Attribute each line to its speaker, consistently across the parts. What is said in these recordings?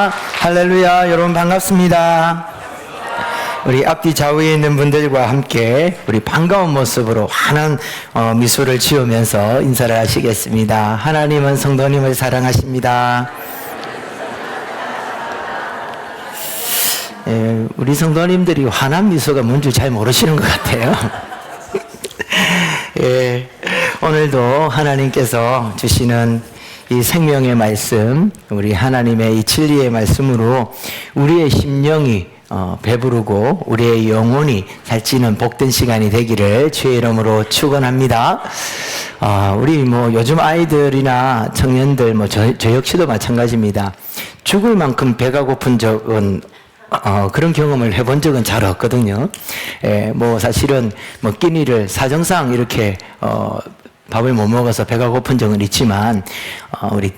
Speaker 1: 할렐루야, 여러분 반갑습니다. 우리 앞뒤 좌우에 있는 분들과 함께 우리 반가운 모습으로 환한 미소를 지으면서 인사를 하시겠습니다. 하나님은 성도님을 사랑하십니다. 우리 성도님들이 환한 미소가 뭔지 잘 모르시는 것 같아요. 오늘도 하나님께서 주시는 이 생명의 말씀, 우리 하나님의 이 진리의 말씀으로 우리의 심령이 배부르고 우리의 영혼이 살찌는 복된 시간이 되기를 주의 이름으로 축원합니다. 우리 요즘 아이들이나 청년들 저 역시도 마찬가지입니다. 죽을 만큼 배가 고픈 적은 그런 경험을 해본 적은 잘 없거든요. 사실은 끼니를 사정상 이렇게 밥을 못 먹어서 배가 고픈 적은 있지만, 우리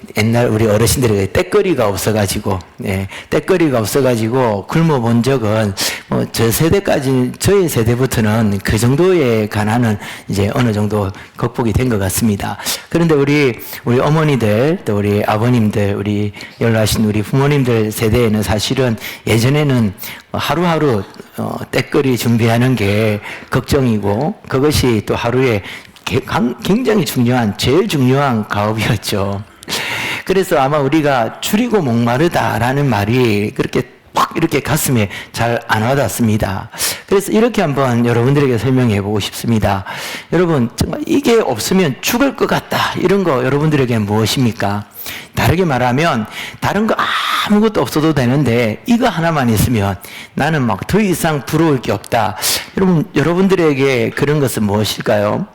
Speaker 1: 어르신들이 떼거리가 없어가지고 굶어 본 적은, 저희 세대부터는 그 정도의 가난은 이제 어느 정도 극복이 된 것 같습니다. 그런데 우리 어머니들, 또 우리 아버님들, 우리 연로하신 우리 부모님들 세대에는 사실은 예전에는 하루하루, 떼거리 준비하는 게 걱정이고, 그것이 또 하루에 굉장히 제일 중요한 가업이었죠. 그래서 아마 우리가 줄이고 목마르다라는 말이 그렇게 팍 이렇게 가슴에 잘 안 와닿습니다. 그래서 이렇게 한번 여러분들에게 설명해 보고 싶습니다. 여러분, 정말 이게 없으면 죽을 것 같다. 이런 거 여러분들에게 무엇입니까? 다르게 말하면 다른 거 아무것도 없어도 되는데 이거 하나만 있으면 나는 더 이상 부러울 게 없다. 여러분들에게 그런 것은 무엇일까요?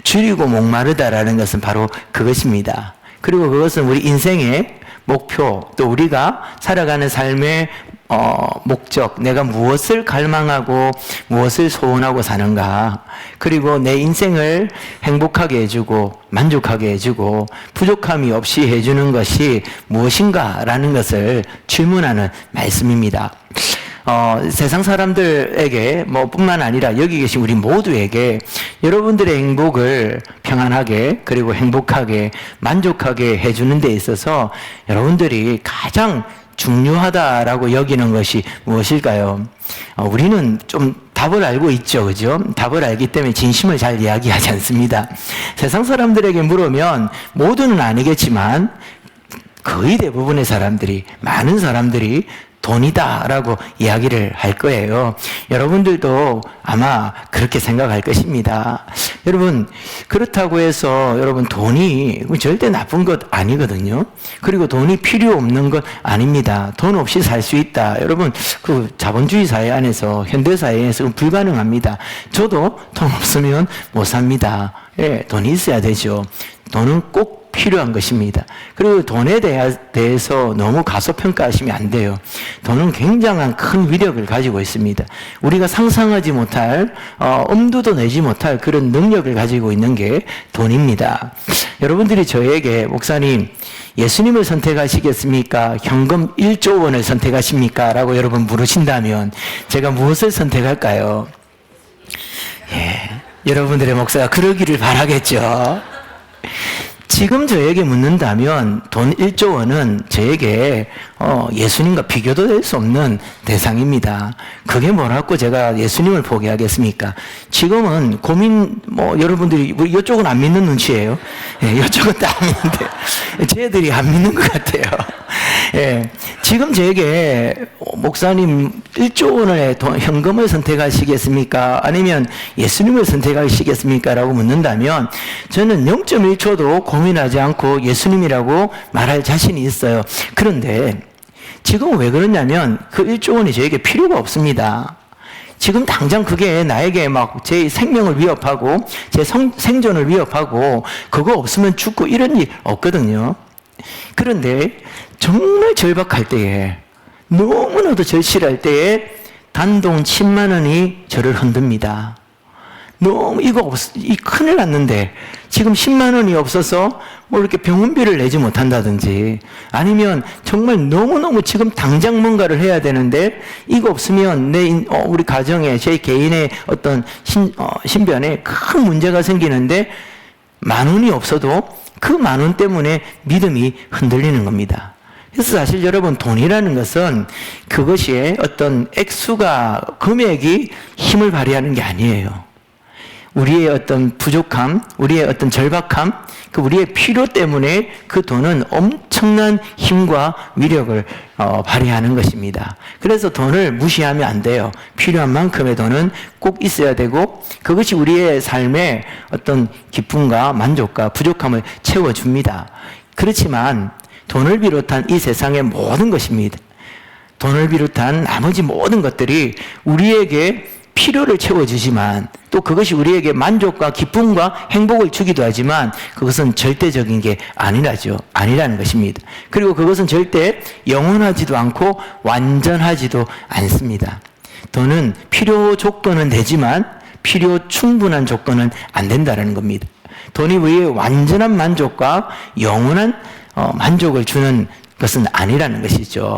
Speaker 1: 줄이고 목마르다라는 것은 바로 그것입니다. 그리고 그것은 우리 인생의 목표, 또 우리가 살아가는 삶의 목적, 내가 무엇을 갈망하고 무엇을 소원하고 사는가, 그리고 내 인생을 행복하게 해주고 만족하게 해주고 부족함이 없이 해주는 것이 무엇인가라는 것을 질문하는 말씀입니다. 세상 사람들에게 뿐만 아니라 여기 계신 우리 모두에게 여러분들의 행복을 평안하게, 그리고 행복하게 만족하게 해주는 데 있어서 여러분들이 가장 중요하다라고 여기는 것이 무엇일까요? 우리는 좀 답을 알고 있죠, 그죠? 답을 알기 때문에 진심을 잘 이야기하지 않습니다. 세상 사람들에게 물으면 모두는 아니겠지만 거의 대부분의 사람들이, 많은 사람들이 돈이다라고 이야기를 할 거예요. 여러분들도 아마 그렇게 생각할 것입니다. 여러분, 그렇다고 해서 돈이 절대 나쁜 것 아니거든요. 그리고 돈이 필요 없는 것 아닙니다. 돈 없이 살 수 있다. 여러분, 자본주의 사회 안에서, 현대 사회에서 불가능합니다. 저도 돈 없으면 못 삽니다. 돈이 있어야 되죠. 돈은 꼭 필요한 것입니다. 그리고 돈에 대해서 너무 가소평가하시면 안 돼요. 돈은 굉장한 큰 위력을 가지고 있습니다. 우리가 상상하지 못할, 엄두도 내지 못할 그런 능력을 가지고 있는 게 돈입니다. 여러분들이 저에게, 목사님, 예수님을 선택하시겠습니까? 현금 1조 원을 선택하십니까? 라고 여러분 물으신다면 제가 무엇을 선택할까요? 여러분들의 목사가 그러기를 바라겠죠. 지금 저에게 묻는다면 돈 1조 원은 저에게 예수님과 비교도 될 수 없는 대상입니다. 그게 뭐라고 제가 예수님을 포기하겠습니까? 지금은 여러분들이 이쪽은 안 믿는 눈치예요. 이쪽은 또 안 믿는데 쟤들이 안 믿는 것 같아요. 지금 저에게 목사님 1조 원의 현금을 선택하시겠습니까? 아니면 예수님을 선택하시겠습니까? 라고 묻는다면 저는 0.1초도 고민하지 않고 예수님이라고 말할 자신이 있어요. 그런데 지금 왜 그러냐면 그 1조 원이 저에게 필요가 없습니다. 지금 당장 그게 나에게 제 생명을 위협하고 제 생존을 위협하고 그거 없으면 죽고 이런 일 없거든요. 그런데 정말 절박할 때에, 너무나도 절실할 때에 단돈 10만 원이 저를 흔듭니다. 너무 이 큰일 났는데 지금 10만 원이 없어서 이렇게 병원비를 내지 못한다든지, 아니면 정말 너무너무 지금 당장 뭔가를 해야 되는데 이거 없으면 우리 가정에, 제 개인의 어떤 신변에 큰 문제가 생기는데 10,000원이 없어도 그 10,000원 때문에 믿음이 흔들리는 겁니다. 그래서 사실 여러분 돈이라는 것은 그것이 어떤 액수가 금액이 힘을 발휘하는 게 아니에요. 우리의 어떤 부족함, 우리의 어떤 절박함, 그 우리의 필요 때문에 그 돈은 엄청난 힘과 위력을 발휘하는 것입니다. 그래서 돈을 무시하면 안 돼요. 필요한 만큼의 돈은 꼭 있어야 되고 그것이 우리의 삶의 어떤 기쁨과 만족과 부족함을 채워줍니다. 그렇지만 돈을 비롯한 이 세상의 모든 것입니다. 돈을 비롯한 나머지 모든 것들이 우리에게 필요를 채워주지만 또 그것이 우리에게 만족과 기쁨과 행복을 주기도 하지만 그것은 절대적인 게 아니라는 것입니다. 그리고 그것은 절대 영원하지도 않고 완전하지도 않습니다. 돈은 필요 조건은 되지만 필요 충분한 조건은 안 된다는 겁니다. 돈이 우리의 완전한 만족과 영원한 만족을 주는 것은 아니라는 것이죠.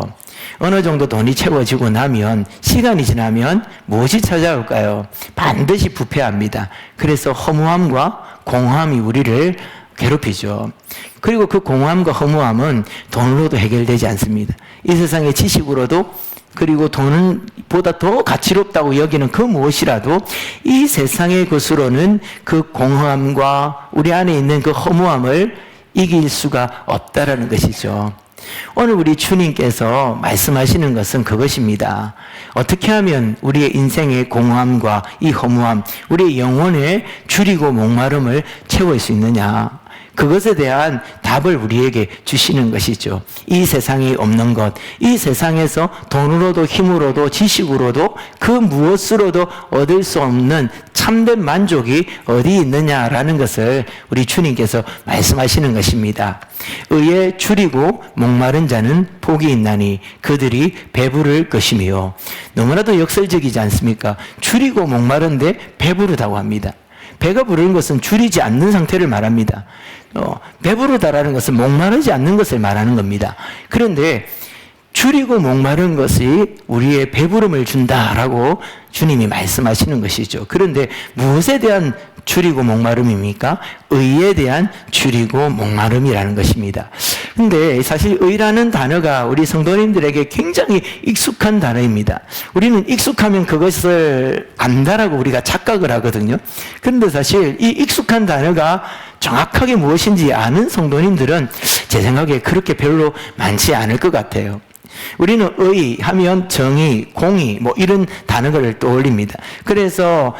Speaker 1: 어느 정도 돈이 채워지고 나면 시간이 지나면 무엇이 찾아올까요? 반드시 부패합니다. 그래서 허무함과 공허함이 우리를 괴롭히죠. 그리고 그 공허함과 허무함은 돈으로도 해결되지 않습니다. 이 세상의 지식으로도 그리고 돈은 보다 더 가치롭다고 여기는 그 무엇이라도 이 세상의 것으로는 그 공허함과 우리 안에 있는 그 허무함을 이길 수가 없다라는 것이죠. 오늘 우리 주님께서 말씀하시는 것은 그것입니다. 어떻게 하면 우리의 인생의 공허함과 이 허무함, 우리의 영혼의 줄이고 목마름을 채울 수 있느냐? 그것에 대한 답을 우리에게 주시는 것이죠. 이 세상에 없는 것, 이 세상에서 돈으로도 힘으로도 지식으로도 그 무엇으로도 얻을 수 없는 참된 만족이 어디 있느냐라는 것을 우리 주님께서 말씀하시는 것입니다. 의에 줄이고 목마른 자는 복이 있나니 그들이 배부를 것이며, 너무나도 역설적이지 않습니까? 줄이고 목마른데 배부르다고 합니다. 배가 부르는 것은 줄이지 않는 상태를 말합니다. 배부르다라는 것은 목마르지 않는 것을 말하는 겁니다. 그런데 줄이고 목마른 것이 우리의 배부름을 준다라고 주님이 말씀하시는 것이죠. 그런데 무엇에 대한 줄이고 목마름입니까? 의에 대한 줄이고 목마름이라는 것입니다. 근데 사실 의라는 단어가 우리 성도님들에게 굉장히 익숙한 단어입니다. 우리는 익숙하면 그것을 안다라고 우리가 착각을 하거든요. 그런데 사실 이 익숙한 단어가 정확하게 무엇인지 아는 성도님들은 제 생각에 그렇게 별로 많지 않을 것 같아요. 우리는 의 하면 정의, 공의 뭐 이런 단어를 떠올립니다. 그래서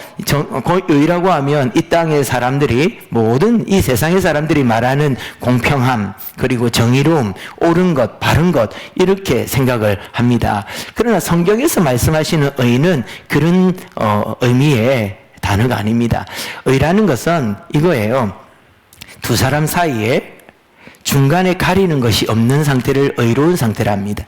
Speaker 1: 의라고 하면 이 땅의 사람들이, 모든 이 세상의 사람들이 말하는 공평함, 그리고 정의로움, 옳은 것, 바른 것, 이렇게 생각을 합니다. 그러나 성경에서 말씀하시는 의는 그런 의미의 단어가 아닙니다. 의라는 것은 이거예요. 두 사람 사이에 중간에 가리는 것이 없는 상태를 의로운 상태랍니다.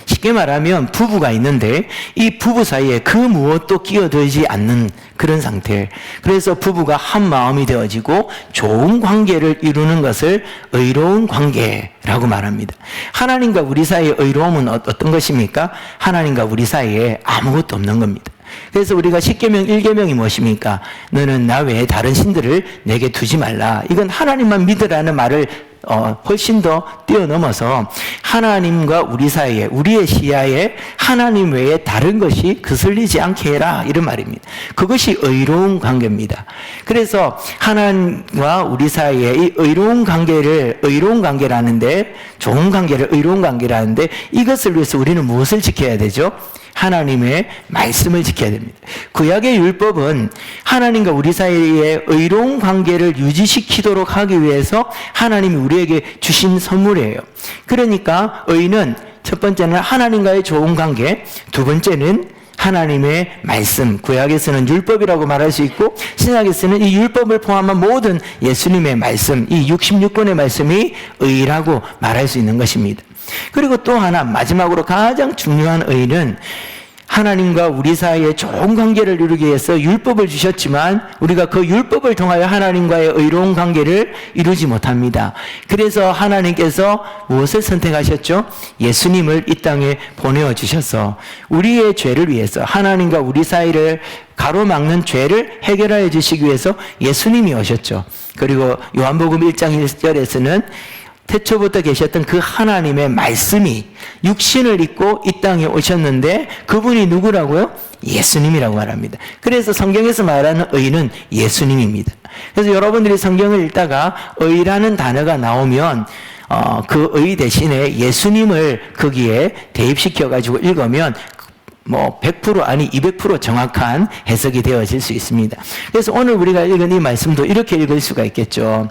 Speaker 1: 쉽게 말하면 부부가 있는데 이 부부 사이에 그 무엇도 끼어들지 않는 그런 상태. 그래서 부부가 한 마음이 되어지고 좋은 관계를 이루는 것을 의로운 관계라고 말합니다. 하나님과 우리 사이의 의로움은 어떤 것입니까? 하나님과 우리 사이에 아무것도 없는 겁니다. 그래서 우리가 10계명 1계명이 무엇입니까? 너는 나 외에 다른 신들을 내게 두지 말라. 이건 하나님만 믿으라는 말을 훨씬 더 뛰어넘어서 하나님과 우리 사이에, 우리의 시야에 하나님 외에 다른 것이 거슬리지 않게 해라, 이런 말입니다. 그것이 의로운 관계입니다. 그래서 하나님과 우리 사이에 이 의로운 관계라는데, 좋은 관계를 의로운 관계라는데, 이것을 위해서 우리는 무엇을 지켜야 되죠? 하나님의 말씀을 지켜야 됩니다. 구약의 율법은 하나님과 우리 사이에 의로운 관계를 유지시키도록 하기 위해서 하나님이 우리에게 주신 선물이에요. 그러니까 의는 첫 번째는 하나님과의 좋은 관계, 두 번째는 하나님의 말씀, 구약에서는 율법이라고 말할 수 있고 신약에서는 이 율법을 포함한 모든 예수님의 말씀, 이 66권의 말씀이 의라고 말할 수 있는 것입니다. 그리고 또 하나, 마지막으로 가장 중요한 의는 하나님과 우리 사이에 좋은 관계를 이루기 위해서 율법을 주셨지만 우리가 그 율법을 통하여 하나님과의 의로운 관계를 이루지 못합니다. 그래서 하나님께서 무엇을 선택하셨죠? 예수님을 이 땅에 보내어 주셔서 우리의 죄를 위해서, 하나님과 우리 사이를 가로막는 죄를 해결하여 주시기 위해서 예수님이 오셨죠. 그리고 요한복음 1장 1절에서는 태초부터 계셨던 그 하나님의 말씀이 육신을 입고 이 땅에 오셨는데 그분이 누구라고요? 예수님이라고 말합니다. 그래서 성경에서 말하는 의는 예수님입니다. 그래서 여러분들이 성경을 읽다가 의라는 단어가 나오면 그 의 대신에 예수님을 거기에 대입시켜 가지고 읽으면 100% 아니 200% 정확한 해석이 되어질 수 있습니다. 그래서 오늘 우리가 읽은 이 말씀도 이렇게 읽을 수가 있겠죠.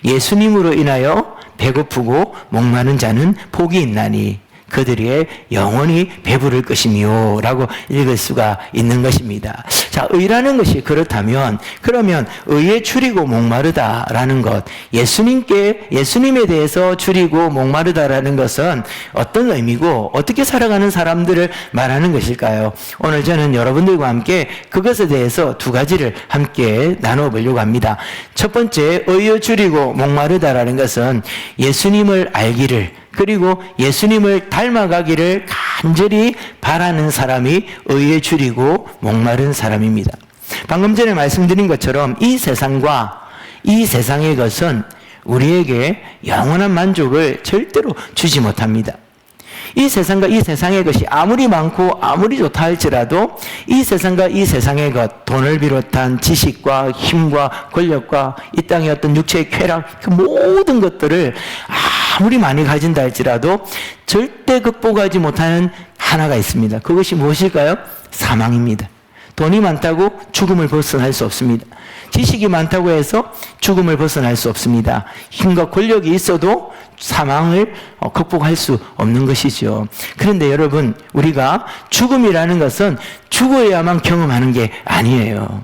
Speaker 1: 예수님으로 인하여 배고프고 목마른 자는 복이 있나니 그들이 영원히 배부를 것이며 라고 읽을 수가 있는 것입니다. 자, 의라는 것이 그렇다면 그러면 의에 줄이고 목마르다라는 것, 예수님에 대해서 줄이고 목마르다라는 것은 어떤 의미고 어떻게 살아가는 사람들을 말하는 것일까요? 오늘 저는 여러분들과 함께 그것에 대해서 두 가지를 함께 나눠보려고 합니다. 첫 번째, 의에 줄이고 목마르다라는 것은 예수님을 알기를 그리고 예수님을 닮아가기를 간절히 바라는 사람이 의에 줄이고 목마른 사람입니다. 방금 전에 말씀드린 것처럼 이 세상과 이 세상의 것은 우리에게 영원한 만족을 절대로 주지 못합니다. 이 세상과 이 세상의 것이 아무리 많고 아무리 좋다 할지라도 이 세상과 이 세상의 것, 돈을 비롯한 지식과 힘과 권력과 이 땅의 어떤 육체의 쾌락, 그 모든 것들을 아무리 많이 가진다 할지라도 절대 극복하지 못하는 하나가 있습니다. 그것이 무엇일까요? 사망입니다. 돈이 많다고 죽음을 벗어날 수 없습니다. 지식이 많다고 해서 죽음을 벗어날 수 없습니다. 힘과 권력이 있어도 사망을 극복할 수 없는 것이죠. 그런데 여러분, 우리가 죽음이라는 것은 죽어야만 경험하는 게 아니에요.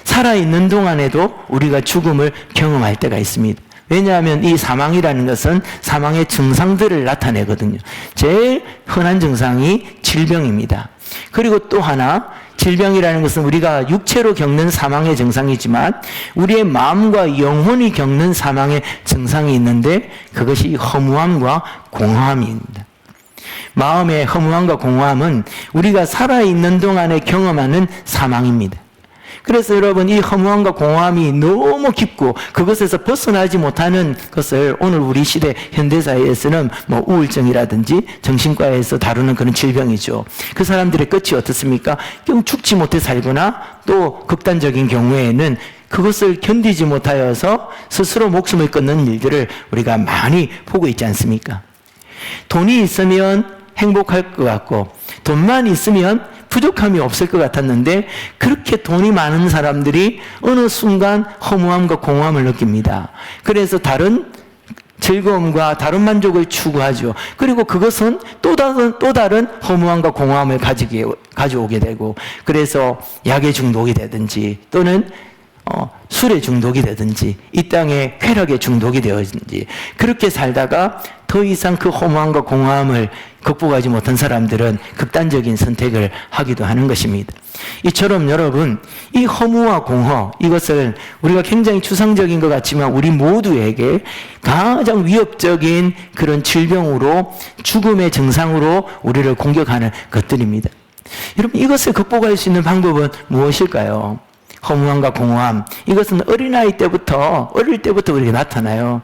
Speaker 1: 살아있는 동안에도 우리가 죽음을 경험할 때가 있습니다. 왜냐하면 이 사망이라는 것은 사망의 증상들을 나타내거든요. 제일 흔한 증상이 질병입니다. 그리고 또 하나, 질병이라는 것은 우리가 육체로 겪는 사망의 증상이지만 우리의 마음과 영혼이 겪는 사망의 증상이 있는데 그것이 허무함과 공허함입니다. 마음의 허무함과 공허함은 우리가 살아있는 동안에 경험하는 사망입니다. 그래서 여러분, 이 허무함과 공허함이 너무 깊고 그것에서 벗어나지 못하는 것을 오늘 우리 시대 현대사회에서는 우울증이라든지 정신과에서 다루는 그런 질병이죠. 그 사람들의 끝이 어떻습니까? 결국 죽지 못해 살거나 또 극단적인 경우에는 그것을 견디지 못하여서 스스로 목숨을 끊는 일들을 우리가 많이 보고 있지 않습니까? 돈이 있으면 행복할 것 같고 돈만 있으면 부족함이 없을 것 같았는데 그렇게 돈이 많은 사람들이 어느 순간 허무함과 공허함을 느낍니다. 그래서 다른 즐거움과 다른 만족을 추구하죠. 그리고 그것은 또 다른 허무함과 공허함을 가져오게 되고 그래서 약에 중독이 되든지 또는 술에 중독이 되든지 이 땅의 쾌락에 중독이 되든지 그렇게 살다가 더 이상 그 허무함과 공허함을 극복하지 못한 사람들은 극단적인 선택을 하기도 하는 것입니다. 이처럼 여러분, 이 허무와 공허, 이것을 우리가 굉장히 추상적인 것 같지만 우리 모두에게 가장 위협적인 그런 질병으로 죽음의 증상으로 우리를 공격하는 것들입니다. 여러분, 이것을 극복할 수 있는 방법은 무엇일까요? 허무함과 공허함, 이것은 어릴 때부터 우리에게 나타나요.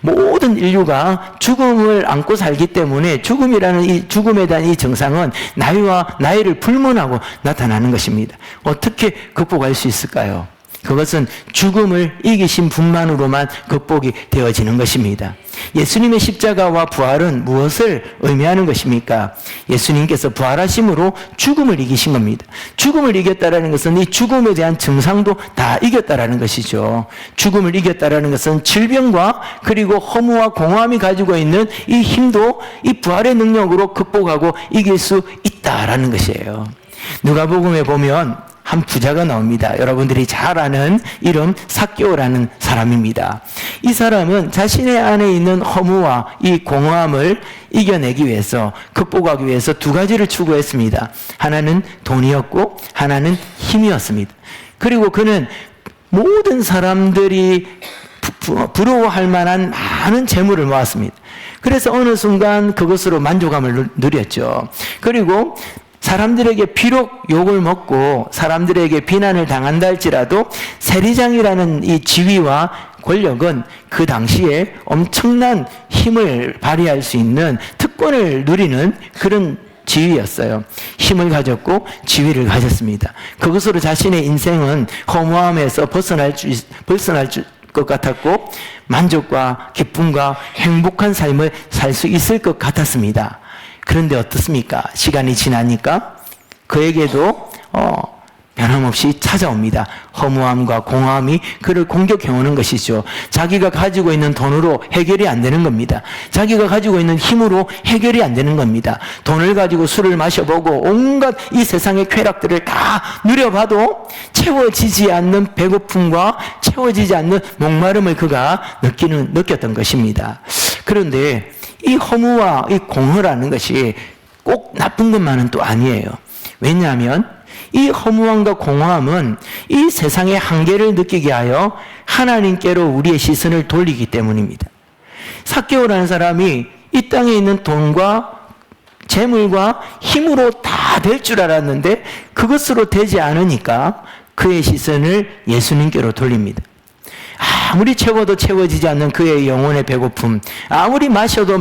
Speaker 1: 모든 인류가 죽음을 안고 살기 때문에 죽음이라는 이 죽음에 대한 이 증상은 나이를 불문하고 나타나는 것입니다. 어떻게 극복할 수 있을까요? 그것은 죽음을 이기신 분만으로만 극복이 되어지는 것입니다. 예수님의 십자가와 부활은 무엇을 의미하는 것입니까? 예수님께서 부활하심으로 죽음을 이기신 겁니다. 죽음을 이겼다라는 것은 이 죽음에 대한 증상도 다 이겼다라는 것이죠. 죽음을 이겼다라는 것은 질병과 그리고 허무와 공허함이 가지고 있는 이 힘도 이 부활의 능력으로 극복하고 이길 수 있다라는 것이에요. 누가복음에 보면 한 부자가 나옵니다. 여러분들이 잘 아는 이름 삭개오라는 사람입니다. 이 사람은 자신의 안에 있는 허무와 이 공허함을 이겨내기 위해서, 극복하기 위해서 두 가지를 추구했습니다. 하나는 돈이었고 하나는 힘이었습니다. 그리고 그는 모든 사람들이 부러워할 만한 많은 재물을 모았습니다. 그래서 어느 순간 그것으로 만족감을 누렸죠. 그리고 사람들에게 비록 욕을 먹고 사람들에게 비난을 당한다 할지라도 세리장이라는 이 지위와 권력은 그 당시에 엄청난 힘을 발휘할 수 있는 특권을 누리는 그런 지위였어요. 힘을 가졌고 지위를 가졌습니다. 그것으로 자신의 인생은 허무함에서 벗어날 것 같았고 만족과 기쁨과 행복한 삶을 살 수 있을 것 같았습니다. 그런데 어떻습니까? 시간이 지나니까 그에게도 변함없이 찾아옵니다. 허무함과 공허함이 그를 공격해오는 것이죠. 자기가 가지고 있는 돈으로 해결이 안 되는 겁니다. 자기가 가지고 있는 힘으로 해결이 안 되는 겁니다. 돈을 가지고 술을 마셔보고 온갖 이 세상의 쾌락들을 다 누려봐도 채워지지 않는 배고픔과 채워지지 않는 목마름을 그가 느꼈던 것입니다. 그런데 이 허무와 이 공허라는 것이 꼭 나쁜 것만은 또 아니에요. 왜냐하면 이 허무함과 공허함은 이 세상의 한계를 느끼게 하여 하나님께로 우리의 시선을 돌리기 때문입니다. 삭개오라는 사람이 이 땅에 있는 돈과 재물과 힘으로 다 될 줄 알았는데 그것으로 되지 않으니까 그의 시선을 예수님께로 돌립니다. 아무리 채워도 채워지지 않는 그의 영혼의 배고픔, 아무리 마셔도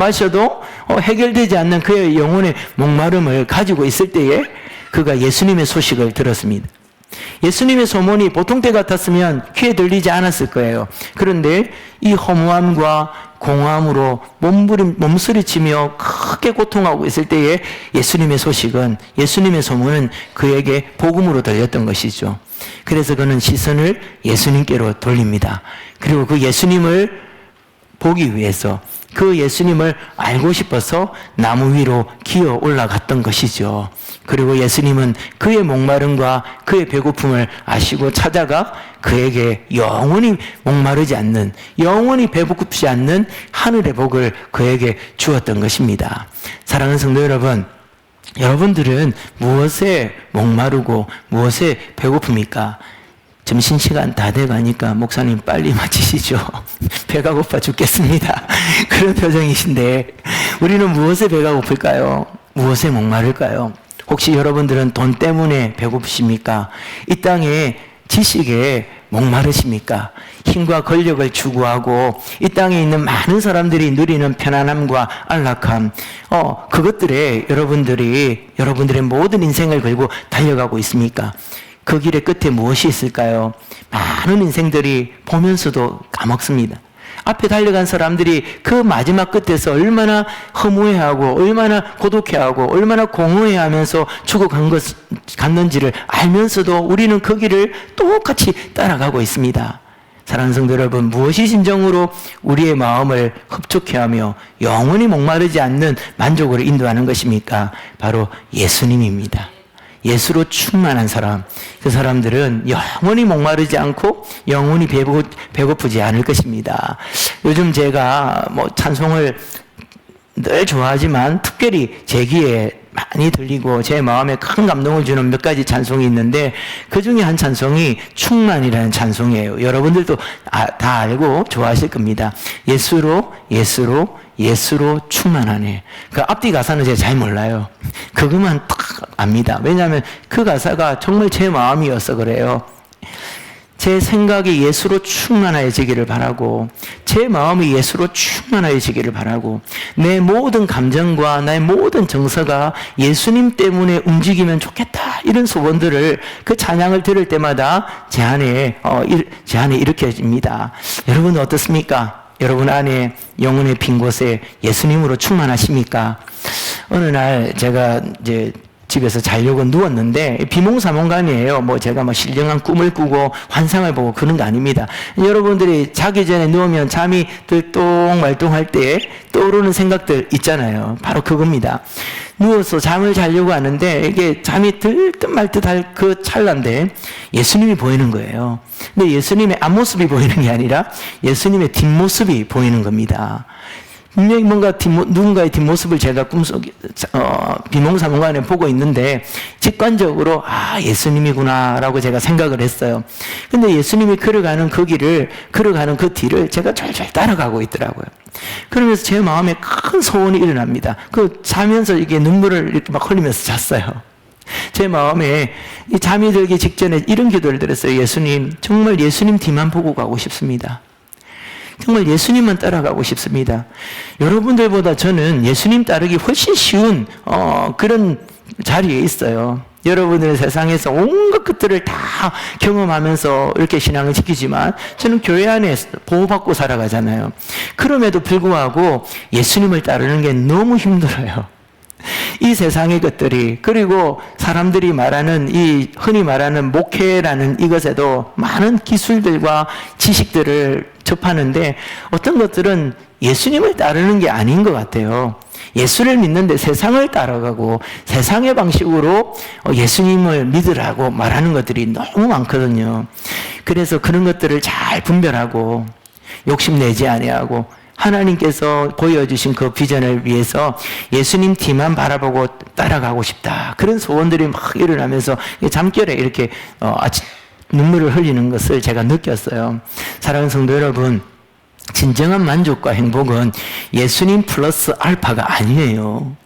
Speaker 1: 해결되지 않는 그의 영혼의 목마름을 가지고 있을 때에 그가 예수님의 소식을 들었습니다. 예수님의 소문이 보통 때 같았으면 귀에 들리지 않았을 거예요. 그런데 이 허무함과 공허함으로 몸부림치며 크게 고통하고 있을 때에 예수님의 소문은 그에게 복음으로 들렸던 것이죠. 그래서 그는 시선을 예수님께로 돌립니다. 그리고 그 예수님을 보기 위해서 그 예수님을 알고 싶어서 나무 위로 기어 올라갔던 것이죠. 그리고 예수님은 그의 목마름과 그의 배고픔을 아시고 찾아가 그에게 영원히 목마르지 않는, 영원히 배고프지 않는 하늘의 복을 그에게 주었던 것입니다. 사랑하는 성도 여러분, 여러분들은 무엇에 목마르고 무엇에 배고픕니까? 점심시간 다 돼가니까 목사님 빨리 마치시죠. 배가 고파 죽겠습니다. 그런 표정이신데 우리는 무엇에 배가 고플까요? 무엇에 목마를까요? 혹시 여러분들은 돈 때문에 배고프십니까? 이 땅의 지식에 목마르십니까? 힘과 권력을 추구하고 이 땅에 있는 많은 사람들이 누리는 편안함과 안락함, 그것들에 여러분들의 모든 인생을 걸고 달려가고 있습니까? 그 길의 끝에 무엇이 있을까요? 많은 인생들이 보면서도 까먹습니다. 앞에 달려간 사람들이 그 마지막 끝에서 얼마나 허무해하고 얼마나 고독해하고 얼마나 공허해하면서 죽어갔는지를 알면서도 우리는 그 길을 똑같이 따라가고 있습니다. 사랑하는 성도 여러분, 무엇이 진정으로 우리의 마음을 흡족해하며 영원히 목마르지 않는 만족으로 인도하는 것입니까? 바로 예수님입니다. 예수로 충만한 사람, 그 사람들은 영원히 목마르지 않고 영원히 배고프지 않을 것입니다. 요즘 제가 찬송을 늘 좋아하지만 특별히 제 귀에 많이 들리고 제 마음에 큰 감동을 주는 몇 가지 찬송이 있는데 그 중에 한 찬송이 충만이라는 찬송이에요. 여러분들도 다 알고 좋아하실 겁니다. 예수로 충만하네. 그 앞뒤 가사는 제가 잘 몰라요. 그것만 딱 압니다. 왜냐하면 그 가사가 정말 제 마음이어서 그래요. 제 생각이 예수로 충만해지기를 바라고 제 마음이 예수로 충만해지기를 바라고 내 모든 감정과 나의 모든 정서가 예수님 때문에 움직이면 좋겠다, 이런 소원들을 그 찬양을 들을 때마다 제 안에 일으켜집니다. 여러분은 어떻습니까? 여러분 안에 영혼의 빈 곳에 예수님으로 충만하십니까? 어느 날 제가 집에서 자려고 누웠는데 비몽사몽간이에요. 제가 신령한 꿈을 꾸고 환상을 보고 그런 거 아닙니다. 여러분들이 자기 전에 누우면 잠이 들똥말똥할 때 떠오르는 생각들 있잖아요. 바로 그겁니다. 누워서 잠을 자려고 하는데 이게 잠이 들 듯 말 듯 할 그 찰나인데 예수님이 보이는 거예요. 근데 예수님의 앞모습이 보이는 게 아니라 예수님의 뒷모습이 보이는 겁니다. 분명히 누군가의 뒷모습을 제가 꿈속에, 비몽사몽간에 보고 있는데, 직관적으로, 예수님이구나라고 제가 생각을 했어요. 근데 예수님이 걸어가는 그 뒤를 제가 잘 따라가고 있더라고요. 그러면서 제 마음에 큰 소원이 일어납니다. 자면서 이게 눈물을 이렇게 막 흘리면서 잤어요. 제 마음에 잠이 들기 직전에 이런 기도를 드렸어요. 예수님, 정말 예수님 뒤만 보고 가고 싶습니다. 정말 예수님만 따라가고 싶습니다. 여러분들보다 저는 예수님 따르기 훨씬 쉬운 그런 자리에 있어요. 여러분들은 세상에서 온갖 것들을 다 경험하면서 이렇게 신앙을 지키지만 저는 교회 안에 보호받고 살아가잖아요. 그럼에도 불구하고 예수님을 따르는 게 너무 힘들어요. 이 세상의 것들이, 그리고 사람들이 말하는 이 흔히 말하는 목회라는 이것에도 많은 기술들과 지식들을 접하는데 어떤 것들은 예수님을 따르는 게 아닌 것 같아요. 예수를 믿는데 세상을 따라가고 세상의 방식으로 예수님을 믿으라고 말하는 것들이 너무 많거든요. 그래서 그런 것들을 잘 분별하고 욕심내지 아니하고 하나님께서 보여주신 그 비전을 위해서 예수님 뒤만 바라보고 따라가고 싶다. 그런 소원들이 막 일어나면서 잠결에 이렇게 눈물을 흘리는 것을 제가 느꼈어요. 사랑하는 성도 여러분, 진정한 만족과 행복은 예수님 플러스 알파가 아니에요.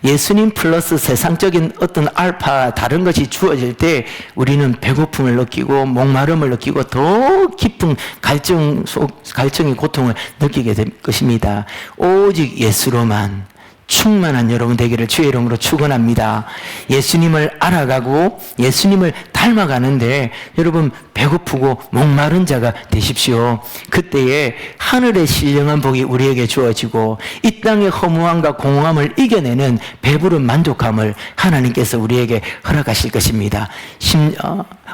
Speaker 1: 예수님 플러스 세상적인 어떤 알파 다른 것이 주어질 때 우리는 배고픔을 느끼고 목마름을 느끼고 더 깊은 갈증의 고통을 느끼게 될 것입니다. 오직 예수로만 충만한 여러분 되기를 주의 이름으로 축원합니다. 예수님을 알아가고 예수님을 닮아가는데 여러분 배고프고 목마른 자가 되십시오. 그때에 하늘의 신령한 복이 우리에게 주어지고 이 땅의 허무함과 공허함을 이겨내는 배부른 만족함을 하나님께서 우리에게 허락하실 것입니다.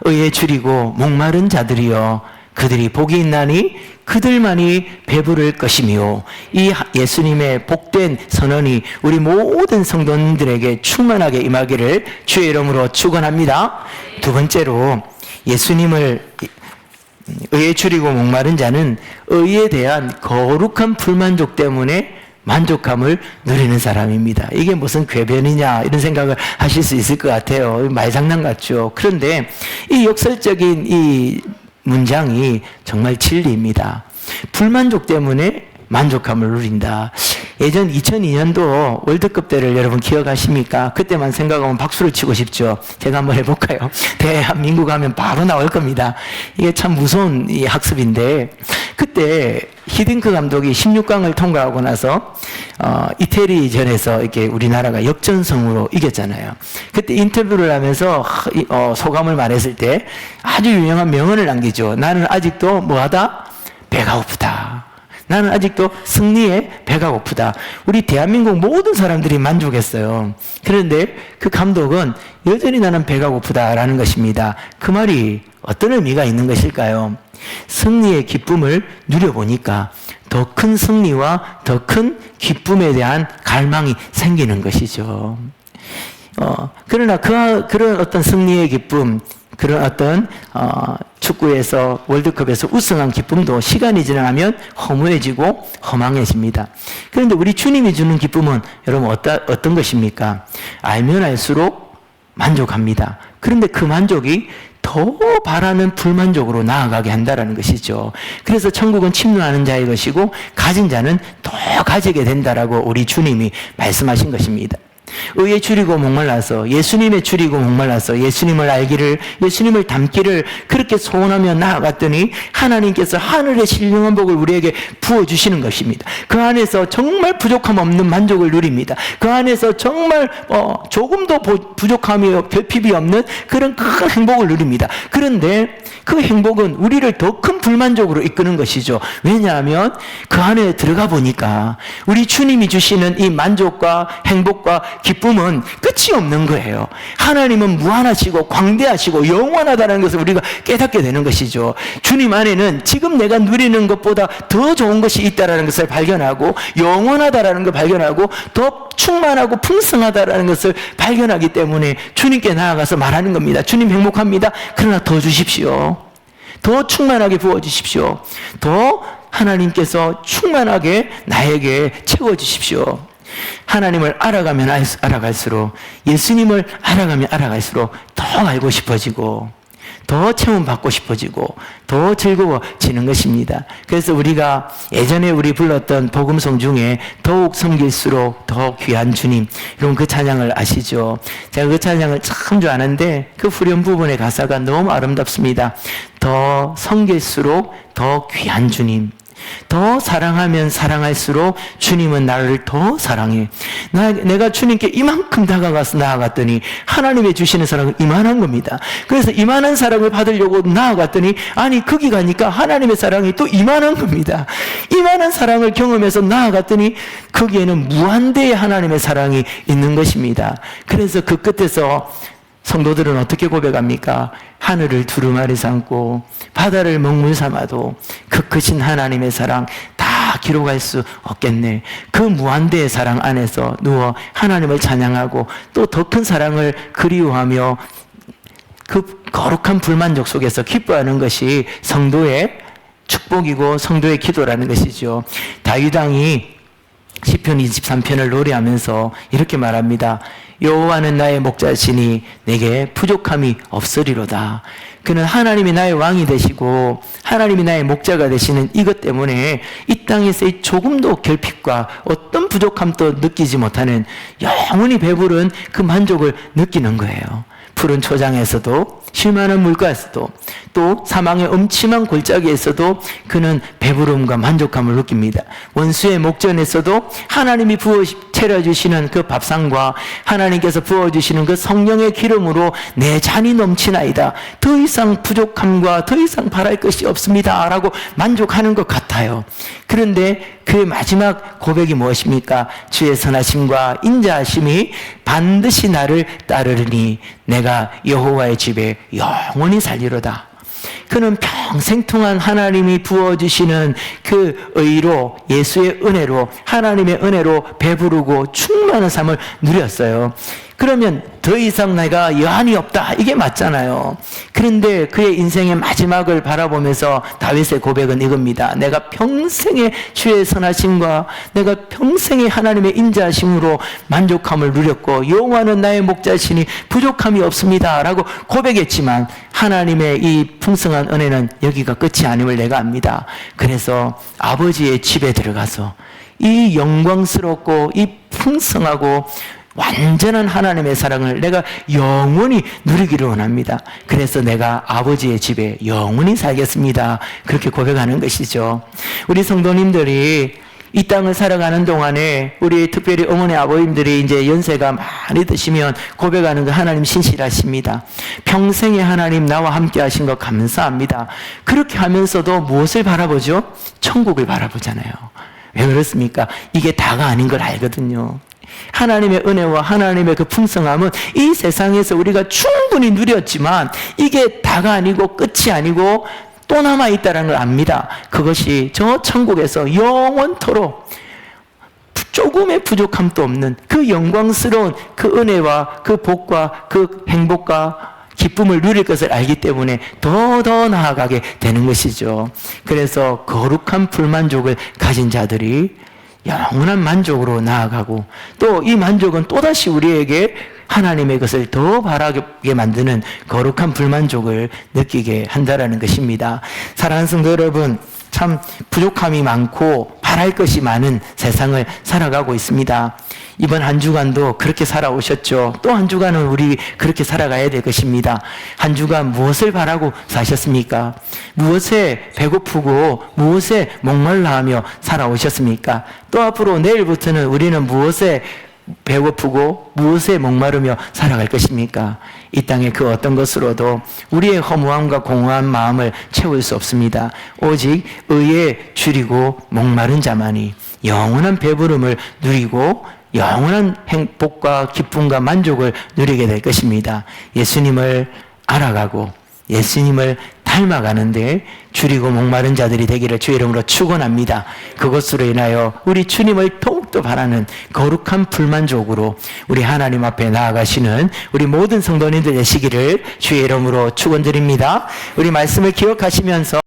Speaker 1: 의에 줄이고 목마른 자들이여 그들이 복이 있나니 그들만이 배부를 것이며, 이 예수님의 복된 선언이 우리 모든 성도님들에게 충만하게 임하기를 주의 이름으로 축원합니다. 두 번째로, 예수님을 의에 줄이고 목마른 자는 의에 대한 거룩한 불만족 때문에 만족함을 누리는 사람입니다. 이게 무슨 궤변이냐 이런 생각을 하실 수 있을 것 같아요. 말장난 같죠. 그런데 이 역설적인 이 문장이 정말 진리입니다. 불만족 때문에 만족함을 누린다. 예전 2002년도 월드컵 때를 여러분 기억하십니까? 그때만 생각하면 박수를 치고 싶죠. 제가 한번 해볼까요? 대한민국 하면 바로 나올 겁니다. 이게 참 무서운 이 학습인데, 그때 히딩크 감독이 16강을 통과하고 나서 이태리전에서 이렇게 우리나라가 역전승으로 이겼잖아요. 그때 인터뷰를 하면서 소감을 말했을 때 아주 유명한 명언을 남기죠. 나는 아직도 뭐하다? 배가 고프다. 나는 아직도 승리에 배가 고프다. 우리 대한민국 모든 사람들이 만족했어요. 그런데 그 감독은 여전히 나는 배가 고프다라는 것입니다. 그 말이 어떤 의미가 있는 것일까요? 승리의 기쁨을 누려보니까 더 큰 승리와 더 큰 기쁨에 대한 갈망이 생기는 것이죠. 그러나 그런 어떤 승리의 기쁨, 그런 어떤 축구에서 월드컵에서 우승한 기쁨도 시간이 지나면 허무해지고 허망해집니다. 그런데 우리 주님이 주는 기쁨은 여러분 어떤 것입니까? 알면 알수록 만족합니다. 그런데 그 만족이 더 바라는 불만족으로 나아가게 한다는 것이죠. 그래서 천국은 침노하는 자의 것이고 가진 자는 더 가지게 된다라고 우리 주님이 말씀하신 것입니다. 의에 줄이고 목말라서, 예수님에 줄이고 목말라서 예수님을 알기를, 예수님을 닮기를 그렇게 소원하며 나아갔더니 하나님께서 하늘의 신령한 복을 우리에게 부어주시는 것입니다. 그 안에서 정말 부족함 없는 만족을 누립니다. 그 안에서 정말 조금도 부족함이 결핍이 없는 그런 큰 행복을 누립니다. 그런데 그 행복은 우리를 더 큰 불만족으로 이끄는 것이죠. 왜냐하면 그 안에 들어가 보니까 우리 주님이 주시는 이 만족과 행복과 기쁨은 끝이 없는 거예요. 하나님은 무한하시고 광대하시고 영원하다는 것을 우리가 깨닫게 되는 것이죠. 주님 안에는 지금 내가 누리는 것보다 더 좋은 것이 있다는 것을 발견하고, 영원하다는 걸 발견하고, 더 충만하고 풍성하다는 것을 발견하기 때문에 주님께 나아가서 말하는 겁니다. 주님 행복합니다. 그러나 더 주십시오. 더 충만하게 부어주십시오. 더 하나님께서 충만하게 나에게 채워주십시오. 하나님을 알아가면 알아갈수록, 예수님을 알아가면 알아갈수록 더 알고 싶어지고, 더 체험받고 싶어지고, 더 즐거워지는 것입니다. 그래서 우리가 예전에 우리 불렀던 복음송 중에 더욱 섬길수록 더 귀한 주님, 이런 그 찬양을 아시죠? 제가 그 찬양을 참 좋아하는데 그 후렴 부분의 가사가 너무 아름답습니다. 더 섬길수록 더 귀한 주님, 더 사랑하면 사랑할수록 주님은 나를 더 사랑해. 내가 주님께 이만큼 다가가서 나아갔더니 하나님의 주시는 사랑은 이만한 겁니다. 그래서 이만한 사랑을 받으려고 나아갔더니 아니 거기 가니까 하나님의 사랑이 또 이만한 겁니다. 이만한 사랑을 경험해서 나아갔더니 거기에는 무한대의 하나님의 사랑이 있는 것입니다. 그래서 그 끝에서 성도들은 어떻게 고백합니까? 하늘을 두루마리 삼고 바다를 먹물 삼아도 그 크신 하나님의 사랑 다 기록할 수 없겠네. 그 무한대의 사랑 안에서 누워 하나님을 찬양하고 또 더 큰 사랑을 그리워하며 그 거룩한 불만족 속에서 기뻐하는 것이 성도의 축복이고 성도의 기도라는 것이죠. 다윗 왕이 시편 23편을 노래하면서 이렇게 말합니다. 여호와는 나의 목자시니 내게 부족함이 없으리로다. 그는 하나님이 나의 왕이 되시고 하나님이 나의 목자가 되시는 이것 때문에 이 땅에서의 조금도 결핍과 어떤 부족함도 느끼지 못하는 영원히 배부른 그 만족을 느끼는 거예요. 푸른 초장에서도 쉴만한 물가에서도 또 사망의 음침한 골짜기에서도 그는 배부름과 만족감을 느낍니다. 원수의 목전에서도 하나님이 부어 차려주시는 그 밥상과 하나님께서 부어주시는 그 성령의 기름으로 내 잔이 넘치나이다. 더 이상 부족함과 더 이상 바랄 것이 없습니다 라고 만족하는 것 같아요. 그런데 그의 마지막 고백이 무엇입니까? 주의 선하심과 인자하심이 반드시 나를 따르리니 내가 여호와의 집에 영원히 살리로다. 그는 평생 동안 하나님이 부어주시는 그 의로 예수의 은혜로 하나님의 은혜로 배부르고 충만한 삶을 누렸어요. 그러면 더 이상 내가 여한이 없다 이게 맞잖아요. 그런데 그의 인생의 마지막을 바라보면서 다윗의 고백은 이겁니다. 내가 평생의 주의 선하심과 내가 평생의 하나님의 인자하심으로 만족함을 누렸고 여호와는 나의 목자시니 부족함이 없습니다 라고 고백했지만 하나님의 이 풍성한 은혜는 여기가 끝이 아님을 내가 압니다. 그래서 아버지의 집에 들어가서 이 영광스럽고 이 풍성하고 완전한 하나님의 사랑을 내가 영원히 누리기를 원합니다. 그래서 내가 아버지의 집에 영원히 살겠습니다. 그렇게 고백하는 것이죠. 우리 성도님들이 이 땅을 살아가는 동안에 우리 특별히 어머니 아버님들이 이제 연세가 많이 드시면 고백하는 거 하나님 신실하십니다. 평생에 하나님 나와 함께 하신 거 감사합니다. 그렇게 하면서도 무엇을 바라보죠? 천국을 바라보잖아요. 왜 그렇습니까? 이게 다가 아닌 걸 알거든요. 하나님의 은혜와 하나님의 그 풍성함은 이 세상에서 우리가 충분히 누렸지만 이게 다가 아니고 끝이 아니고 또 남아있다는 걸 압니다. 그것이 저 천국에서 영원토록 조금의 부족함도 없는 그 영광스러운 그 은혜와 그 복과 그 행복과 기쁨을 누릴 것을 알기 때문에 더 나아가게 되는 것이죠. 그래서 거룩한 불만족을 가진 자들이 영원한 만족으로 나아가고 또 이 만족은 또다시 우리에게 하나님의 것을 더 바라게 만드는 거룩한 불만족을 느끼게 한다라는 것입니다. 사랑하는 성도 여러분, 참 부족함이 많고 바랄 것이 많은 세상을 살아가고 있습니다. 이번 한 주간도 그렇게 살아오셨죠. 또 한 주간은 우리 그렇게 살아가야 될 것입니다. 한 주간 무엇을 바라고 사셨습니까? 무엇에 배고프고 무엇에 목말라 하며 살아오셨습니까? 또 앞으로 내일부터는 우리는 무엇에 배고프고 무엇에 목마르며 살아갈 것입니까? 이 땅의 그 어떤 것으로도 우리의 허무함과 공허한 마음을 채울 수 없습니다. 오직 의에 줄이고 목마른 자만이 영원한 배부름을 누리고 영원한 행복과 기쁨과 만족을 누리게 될 것입니다. 예수님을 알아가고 예수님을 닮아가는데 줄이고 목마른 자들이 되기를 주의 이름으로 축원합니다. 그것으로 인하여 우리 주님을 더욱더 바라는 거룩한 불만족으로 우리 하나님 앞에 나아가시는 우리 모든 성도님들 되시기를 주의 이름으로 축원드립니다. 우리 말씀을 기억하시면서